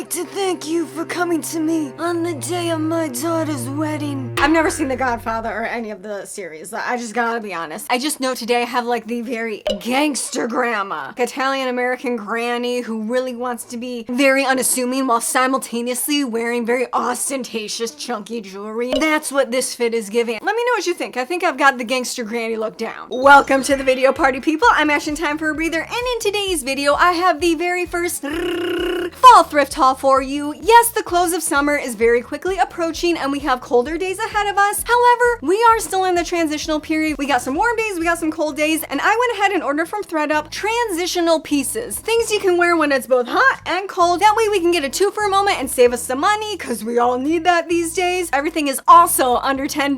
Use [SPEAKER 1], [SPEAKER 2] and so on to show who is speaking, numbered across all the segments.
[SPEAKER 1] like to thank you for coming to me on the day of my daughter's wedding. I've never seen The Godfather or any of the series. I just gotta be honest. I just know today I have like the very gangster grandma, like Italian-American granny who really wants to be very unassuming while simultaneously wearing very ostentatious chunky jewelry. That's what this fit is giving. Let me know what you think. I think I've got the gangster granny look down. Welcome to the video, party people. I'm Ash in Time for a Breather, and in today's video I have the very first fall thrift haul for you. Yes, the close of summer is very quickly approaching and we have colder days ahead of us. However, we are still in the transitional period. We got some warm days, we got some cold days, and I went ahead and ordered from THRIFT transitional pieces. Things you can wear when it's both hot and cold. That way we can get a two for a moment and save us some money, because we all need that these days. Everything is also under $10.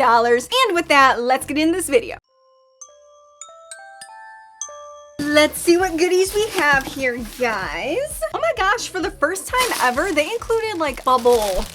[SPEAKER 1] And with that, let's get in this video. Let's see what goodies we have here, guys. Oh my gosh, for the first time ever, they included like bubble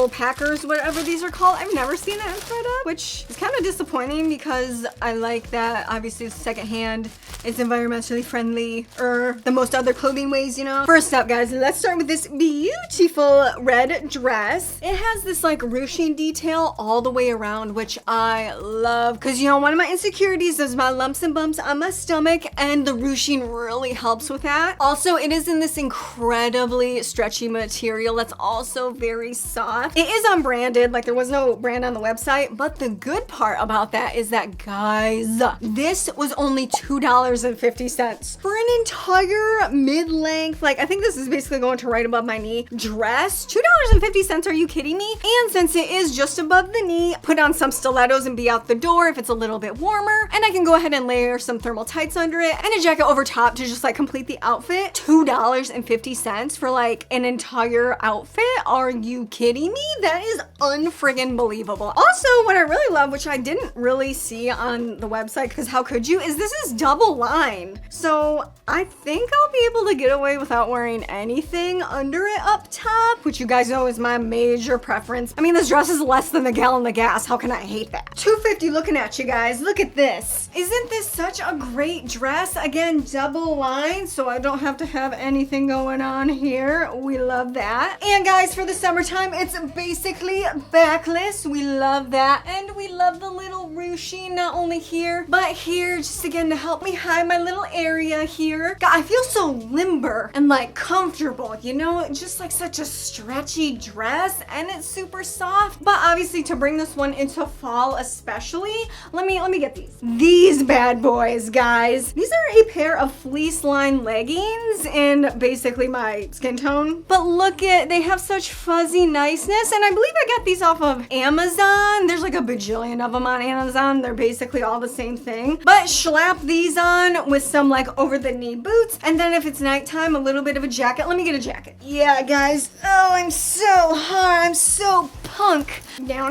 [SPEAKER 1] packers, whatever these are called. I've never seen that in THRIFT, which is kind of disappointing because I like that obviously it's secondhand, it's environmentally friendly, or the most other clothing ways, you know. First up, guys, let's start with this beautiful red dress. It has this like ruching detail all the way around, which I love, because you know, one of my insecurities is my lumps and bumps on my stomach, and the ruching really helps with that. Also, it is in this incredibly stretchy material that's also very soft. It is unbranded, like there was no brand on the website, but the good part about that is that, guys, this was only $2.50 for an entire mid-length, like I think this is basically going to right above my knee, dress. $2.50, are you kidding me? And since it is just above the knee, put on some stilettos and be out the door if it's a little bit warmer, and I can go ahead and layer some thermal tights under it and a jacket over top to just like complete the outfit. $2.50 for like an entire outfit? Are you kidding me? That is unfriggin' believable. Also, what I really love, which I didn't really see on the website, because how could you, is this is double lined. So I think I'll be able to get away without wearing anything under it up top, which you guys know is my major preference. I mean, this dress is less than the gallon of gas. How can I hate that? $2.50 looking at you guys. Look at this. Isn't this such a great dress? Again, double lined, so I don't have to have anything going on here. We love that. And guys, for the summertime, it's basically backless. We love that. And we love the little ruching, not only here, but here, just again to help me hide my little area here. God, I feel so limber and like comfortable, you know, just like such a stretchy dress, and it's super soft. But obviously, to bring this one into fall especially, let me get these bad boys, guys. These are a pair of fleece lined leggings in basically my skin tone, but look at, they have such fuzzy niceness, and I believe I got these off of Amazon. There's like a bajillion of them on Amazon. They're basically all the same thing, but slap these on with some like over the knee boots, and then if it's nighttime, a little bit of a jacket. Let me get a jacket. Yeah, guys. Oh, I'm so hot. I'm so punk. Now.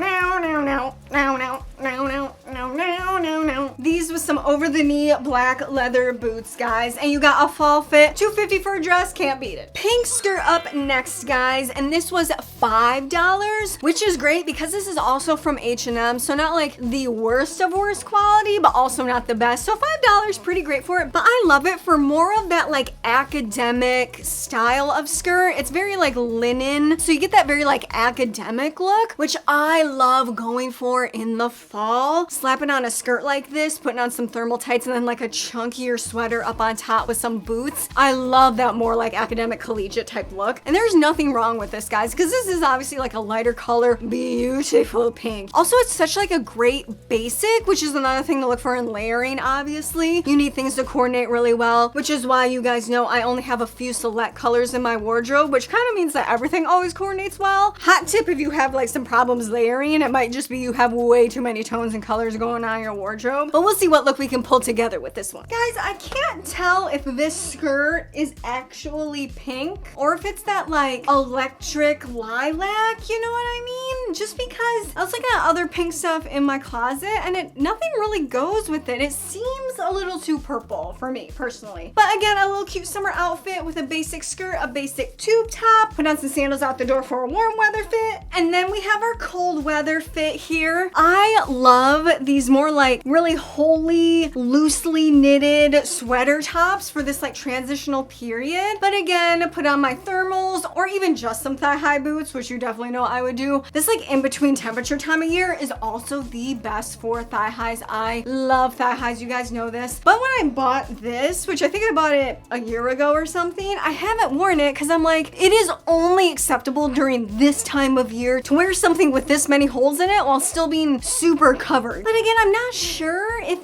[SPEAKER 1] These with some over the knee black leather boots, guys, and you got a fall fit. $2.50 for a dress, can't beat it. Pink skirt up next, guys, and this was $5, which is great because this is also from H&M, so not like the worst of worst quality, but also not the best. So $5, pretty great for it. But I love it for more of that like academic style of skirt. It's very like linen, so you get that very like academic look, which I love going for in the fall. Slapping on a skirt like this, putting on some thermal tights, and then like a chunkier sweater up on top with some boots. I love that more like academic collegiate type look. And there's nothing wrong with this, guys, because this is obviously like a lighter color, beautiful pink. Also, it's such like a great basic, which is another thing to look for in layering, obviously. You need things to coordinate really well, which is why you guys know I only have a few select colors in my wardrobe, which kind of means that everything always coordinates well. Hot tip, if you have like some problems layering, it might just be you have way too many tones and colors going on in your wardrobe. But we'll see what look we can pull together with this one. Guys, I can't tell if this skirt is actually pink or if it's that like electric lilac, you know what I mean? Just because I was looking at other pink stuff in my closet and nothing really goes with it. It seems a little too purple for me personally. But again, a little cute summer outfit with a basic skirt, a basic tube top, put on some sandals out the door for a warm weather fit. And then we have our cold weather fit here. I love these more like really wholly loosely knitted sweater tops for this like transitional period. But again, put on my thermals heels, or even just some thigh-high boots, which you definitely know I would do. This like in-between temperature time of year is also the best for thigh highs. I love thigh highs, you guys know this. But when I bought this, which I think I bought it a year ago or something, I haven't worn it because I'm like, it is only acceptable during this time of year to wear something with this many holes in it while still being super covered. But again, I'm not sure if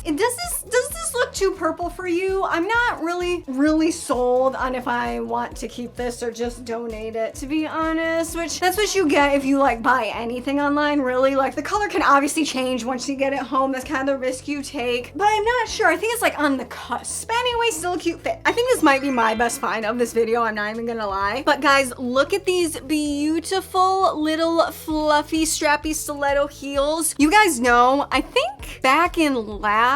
[SPEAKER 1] does this look too purple for you? I'm not really sold on if I want to keep this or just donate it, to be honest, which that's what you get if you like buy anything online, really. Like the color can obviously change once you get it home. That's kind of the risk you take, but I'm not sure. I think it's like on the cusp. Anyway, still a cute fit. I think this might be my best find of this video. I'm not even gonna lie. But guys, look at these beautiful little fluffy strappy stiletto heels. You guys know, I think back in last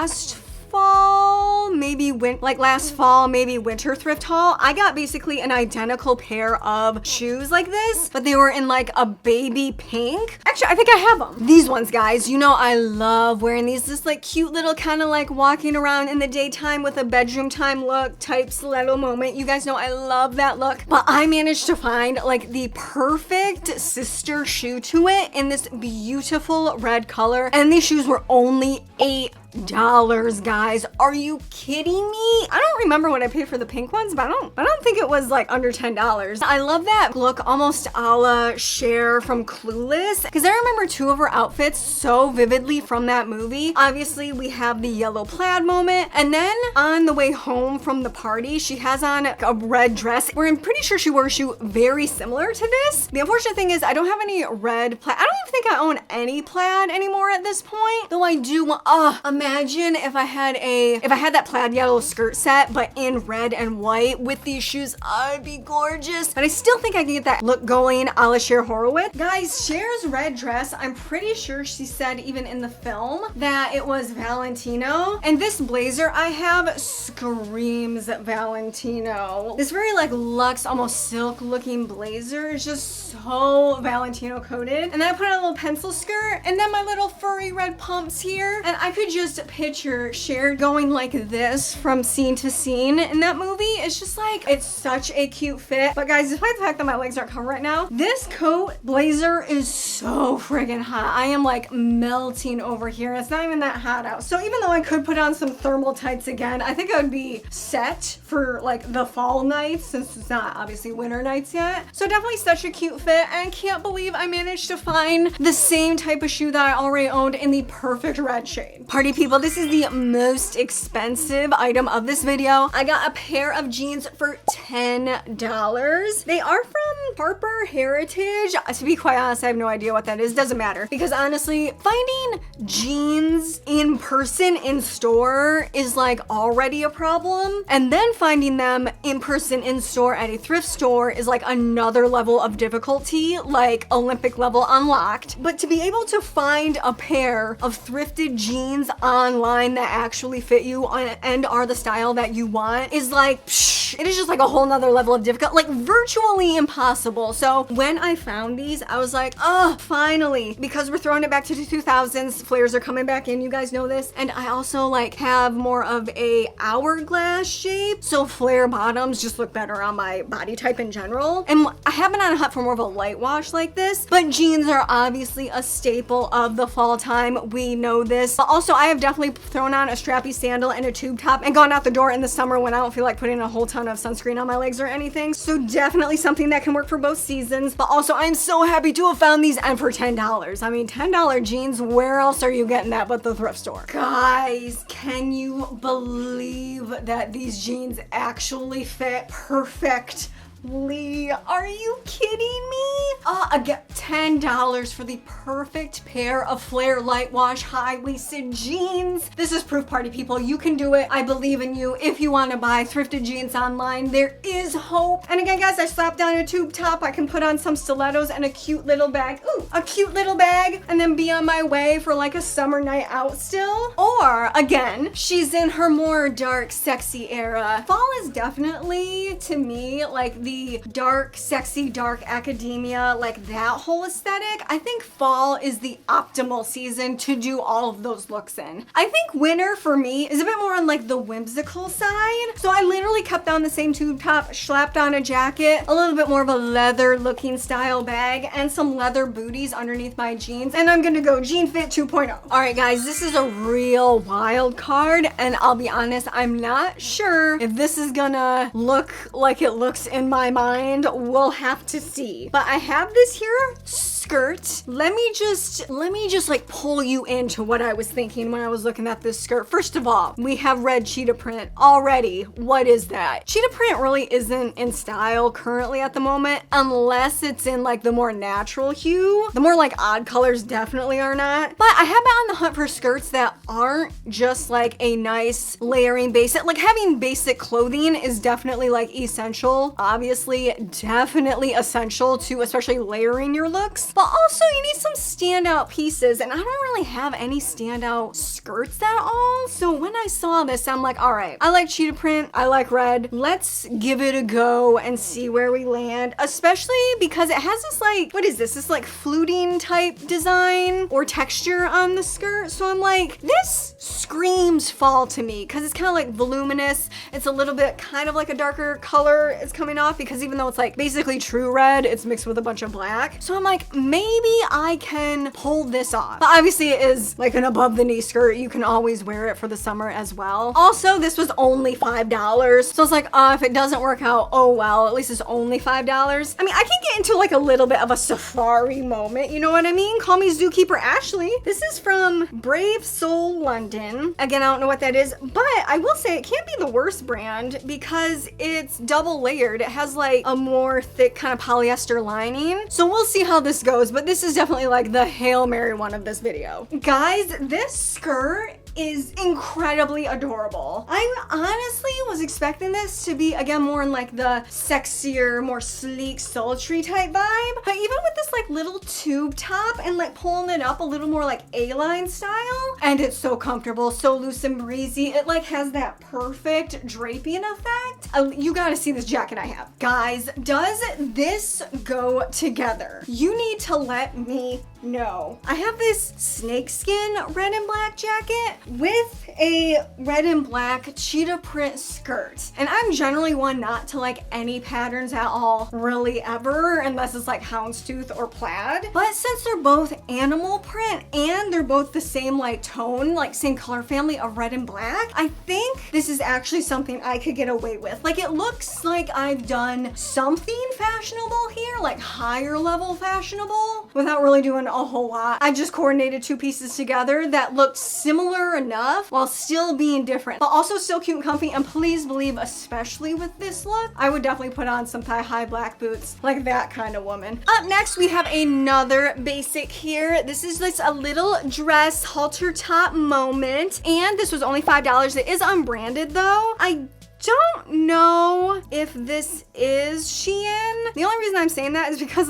[SPEAKER 1] fall, maybe last fall, maybe winter thrift haul, I got basically an identical pair of shoes like this, but they were in like a baby pink. Actually, I think I have them. These ones, guys, you know I love wearing these. This like cute little kind of like walking around in the daytime with a bedroom time look type stiletto moment. You guys know I love that look, but I managed to find like the perfect sister shoe to it in this beautiful red color, and these shoes were only $8, guys. Are you kidding me? I don't remember what I paid for the pink ones, but I don't think it was like under $10. I love that look, almost a la Cher from Clueless, because I remember two of her outfits so vividly from that movie. Obviously, we have the yellow plaid moment, and then on the way home from the party, she has on a red dress where I'm pretty sure she wore a shoe very similar to this. The unfortunate thing is I don't have any red plaid. I don't even think I own any plaid anymore at this point, though I do want, imagine if I had that plaid yellow skirt set, but in red and white with these shoes, I'd be gorgeous. But I still think I can get that look going a la Cher Horowitz. Guys, Cher's red dress, I'm pretty sure she said even in the film that it was Valentino. And this blazer I have screams Valentino. This very like luxe, almost silk looking blazer is just so Valentino coated. And then I put on a little pencil skirt and then my little furry red pumps here. And I could just picture Cher going like this from scene to scene in that movie. It's just like, it's such a cute fit. But guys, despite the fact that my legs aren't covered right now, this coat blazer is so friggin' hot. I am like melting over here. It's not even that hot out. So even though I could put on some thermal tights again, I think I would be set for like the fall nights since it's not obviously winter nights yet. So definitely such a cute fit, and I can't believe I managed to find the same type of shoe that I already owned in the perfect red shade. Party people, this is the most expensive item of this video. I got a pair of jeans for $10. They are from Harper Heritage. To be quite honest, I have no idea what that is. Doesn't matter, because honestly, finding jeans in person in store is like already a problem, and then finding them in person in store at a thrift store is like another level of difficulty, like Olympic level unlocked. But to be able to find a pair of thrifted jeans online that actually fit you and are the style that you want is like, it is just like a whole nother level of difficult, like virtually impossible. So when I found these, I was like, oh, finally, because we're throwing it back to the 2000s. Flares are coming back in, you guys know this. And I also like have more of a hourglass shape, so flare bottoms just look better on my body type in general. And I have been on a hunt for more of a light wash like this, but jeans are obviously a staple of the fall time. We know this. But also, I have definitely thrown on a strappy sandal and a tube top and gone out the door in the summer when I don't feel like putting a whole ton of sunscreen on my legs or anything. So definitely something that can work for both seasons. But also, I'm so happy to have found these, and for $10. I mean, $10 jeans, where else are you getting that but the thrift store? Guys, can you believe that these jeans actually fit perfect? Are you kidding me? I get $10 for the perfect pair of flare light wash high-waisted jeans. This is proof, party people. You can do it. I believe in you. If you want to buy thrifted jeans online, there is hope. And again, guys, I slapped down a tube top. I can put on some stilettos and a cute little bag. Ooh, a cute little bag, and then be on my way for like a summer night out still. Or again, she's in her more dark, sexy era. Fall is definitely, to me, like the dark, sexy, dark academia bohemia, like that whole aesthetic, I think fall is the optimal season to do all of those looks in. I think winter for me is a bit more on like the whimsical side. So I literally kept on the same tube top, slapped on a jacket, a little bit more of a leather looking style bag, and some leather booties underneath my jeans. And I'm gonna go jean fit 2.0. All right, guys, this is a real wild card. And I'll be honest, I'm not sure if this is gonna look like it looks in my mind. We'll have to see. But I have this here skirt. Let me just like pull you into what I was thinking when I was looking at this skirt. First of all, we have red cheetah print already. What is that? Cheetah print really isn't in style currently at the moment, unless it's in like the more natural hue. The more like odd colors definitely are not. But I have been on the hunt for skirts that aren't just like a nice layering basic. Like having basic clothing is definitely like essential. Obviously, definitely essential to especially layering your looks. But also you need some standout pieces, and I don't really have any standout skirts at all. So when I saw this, I'm like, all right, I like cheetah print, I like red. Let's give it a go and see where we land, especially because it has this like, what is this? This like fluting type design or texture on the skirt. So I'm like, this screams fall to me because it's kind of like voluminous. It's a little bit kind of like a darker color is coming off, because even though it's like basically true red, it's mixed with a bunch of black. So I'm like, maybe I can pull this off. But obviously it is like an above the knee skirt. You can always wear it for the summer as well. Also, this was only $5. So it's like, if it doesn't work out, oh well, at least it's only $5. I mean, I can get into like a little bit of a safari moment, you know what I mean? Call me Zookeeper Ashley. This is from Brave Soul London. Again, I don't know what that is, but I will say it can't be the worst brand because it's double layered. It has like a more thick kind of polyester lining. So we'll see how this goes, but this is definitely like the Hail Mary one of this video. Guys, this skirt is incredibly adorable. I honestly was expecting this to be, again, more in like the sexier, more sleek, sultry type vibe. But even with this like little tube top and like pulling it up a little more like A-line style, and it's so comfortable, so loose and breezy. It like has that perfect draping effect. You gotta see this jacket I have. Guys, does this go together? You need to let me know. I have this snakeskin red and black jacket with a red and black cheetah print skirt. And I'm generally one not to like any patterns at all, really ever, unless it's like houndstooth or plaid. But since they're both animal print and they're both the same like tone, like same color family of red and black, I think this is actually something I could get away with. Like it looks like I've done something fashionable here, like higher level fashionable, without really doing a whole lot. I just coordinated two pieces together that looked similar enough while still being different, but also still cute and comfy. And please believe, especially with this look, I would definitely put on some thigh-high black boots, like that kind of woman. Up next, we have another basic here. This is just a little dress halter top moment, and this was only $5. It is unbranded though. I don't know if this is Shein. The only reason I'm saying that is because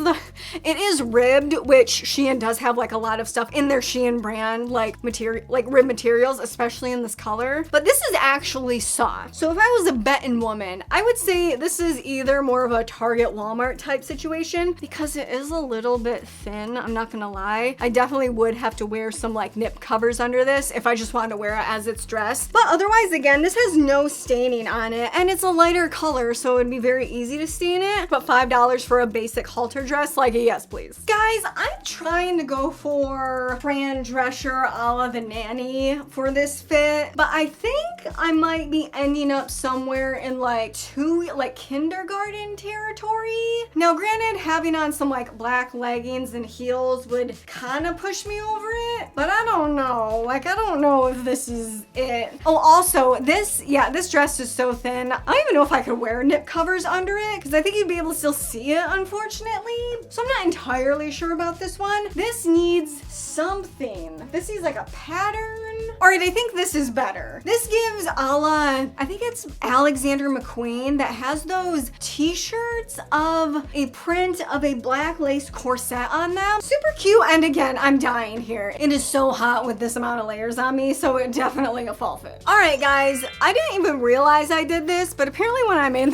[SPEAKER 1] it is ribbed, which Shein does have like a lot of stuff in their Shein brand, like material, like rib materials, especially in this color. But this is actually soft. So if I was a betting woman, I would say this is either more of a Target Walmart type situation, because it is a little bit thin. I'm not gonna lie. I definitely would have to wear some like nip covers under this if I just wanted to wear it as it's dressed. But otherwise, again, this has no staining on it, and it's a lighter color, so it would be very easy to stain it. But $5 for a basic halter dress, like, yes please. Guys, I'm trying to go for Fran Drescher a la the nanny for this fit, but I think I might be ending up somewhere in like kindergarten territory. Now granted, having on some like black leggings and heels would kind of push me over it, but I don't know. Like, I don't know if this is it. Oh, also this dress is so thin. I don't even know if I could wear nip covers under it, because I think you'd be able to still see it, unfortunately. So I'm not entirely sure about this one. This needs something. This needs like a pattern All right, I think this is better. This gives a la, I think it's Alexander McQueen that has those t-shirts of a print of a black lace corset on them. Super cute. And again, I'm dying here. It is so hot with this amount of layers on me, so it definitely a fall fit. All right, guys, I didn't even realize I did this, but apparently when I made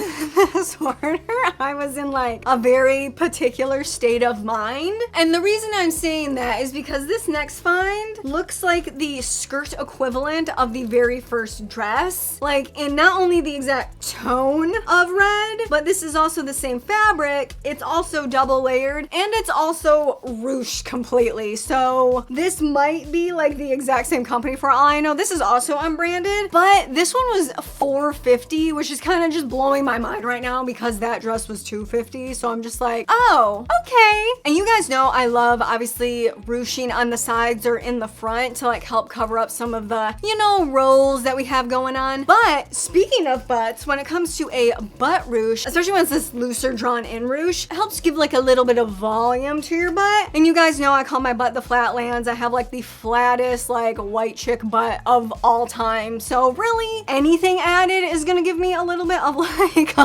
[SPEAKER 1] this order, I was in like a very particular state of mind. And the reason I'm saying that is because this next find looks like the skirt equivalent of the very first dress, like in not only the exact tone of red, but this is also the same fabric. It's also double layered and it's also ruched completely. So this might be like the exact same company for all I know. This is also unbranded, but this one was $4.50, which is kind of just blowing my mind right now because that dress was $2.50. So I'm just like, oh, okay. And you guys know I love obviously ruching on the sides or in the front to like help cover up some of the, you know, rolls that we have going on. But speaking of butts, when it comes to a butt ruche, especially when it's this looser drawn in ruche, it helps give like a little bit of volume to your butt. And you guys know I call my butt the Flatlands. I have like the flattest like white chick butt of all time. So really anything added is gonna give me a little bit of like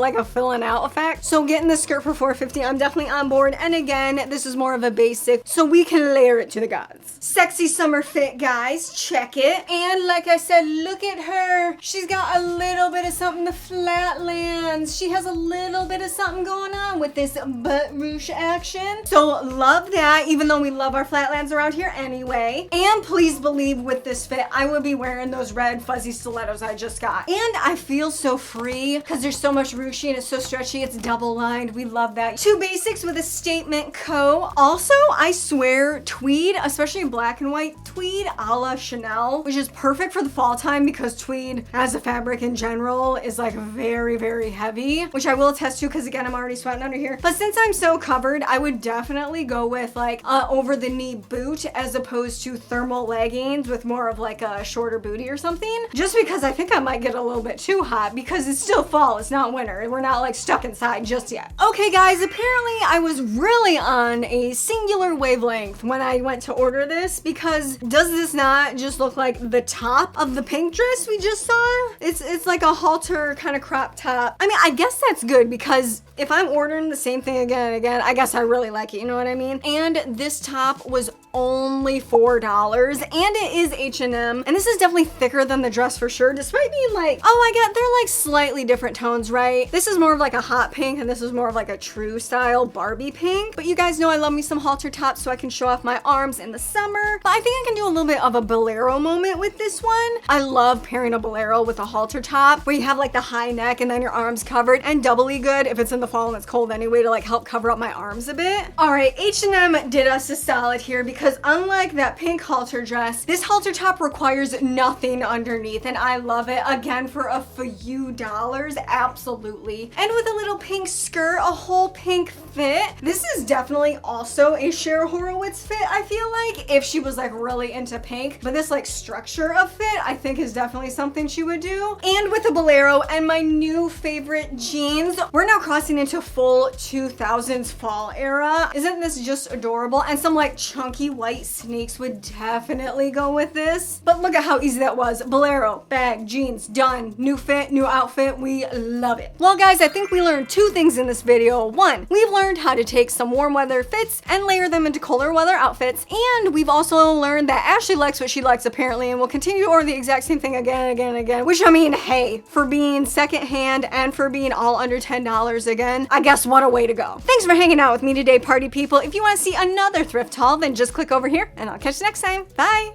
[SPEAKER 1] like a filling out effect. So getting the skirt for $4.50, I'm definitely on board. And again, this is more of a basic, so we can layer it to the gods. Sexy summer fit, guys, check it. And like I said, look at her. She's got a little bit of something, the Flatlands. She has a little bit of something going on with this butt ruche action. So love that, even though we love our Flatlands around here anyway. And please believe with this fit, I would be wearing those red fuzzy stilettos I just got. And I feel so free because there's so much ruching and it's so stretchy. It's double lined. We love that. Two basics with a statement coat. Also, I swear tweed, especially black and white tweed a la Chanel, which is perfect for the fall time because tweed as a fabric in general is like very, very heavy, which I will attest to because again, I'm already sweating under here. But since I'm so covered, I would definitely go with like over the knee boot as opposed to thermal leggings with more of like a shorter booty or something. Just because I think I might get a little bit too hot because it's still fall, it's not winter. We're not like stuck inside just yet. Okay guys, apparently I was really on a singular wavelength when I went to order this because does this not just look like the top of the pink dress we just saw? It's like a halter kind of crop top. I mean, I guess that's good because if I'm ordering the same thing again and again, I guess I really like it, you know what I mean? And this top was only $4 and it is H&M, and this is definitely thicker than the dress for sure, despite being like, oh, I get they're like slightly different tones, right? This is more of like a hot pink and this is more of like a true style Barbie pink. But you guys know I love me some halter tops so I can show off my arms in the summer. But I think I can do a little bit of a bolero moment with this one. I love pairing a bolero with a halter top where you have like the high neck and then your arms covered, and doubly good if it's in the fall and it's cold anyway to like help cover up my arms a bit. All right, H&M did us a solid here because unlike that pink halter dress, this halter top requires nothing underneath and I love it. Again, for a few dollars, absolutely. And with a little pink skirt, a whole pink fit. This is definitely also a Cher Horowitz fit, I feel like, if she was like really into pink. But this like structure of fit, I think is definitely something she would do. And with a bolero and my new favorite jeans, we're now crossing into full 2000s fall era. Isn't this just adorable? And some like chunky white sneaks would definitely go with this. But look at how easy that was. Bolero, bag, jeans, done. New fit, new outfit. We love it. Well guys, I think we learned two things in this video. One, we've learned how to take some warm weather fits and layer them into colder weather outfits. And we've also learned that Ashley likes what she likes apparently and will continue to order the exact same thing again and again and again. Which I mean, hey, for being secondhand and for being all under $10 again, I guess what a way to go. Thanks for hanging out with me today, party people. If you want to see another thrift haul, then just click over here and I'll catch you next time. Bye.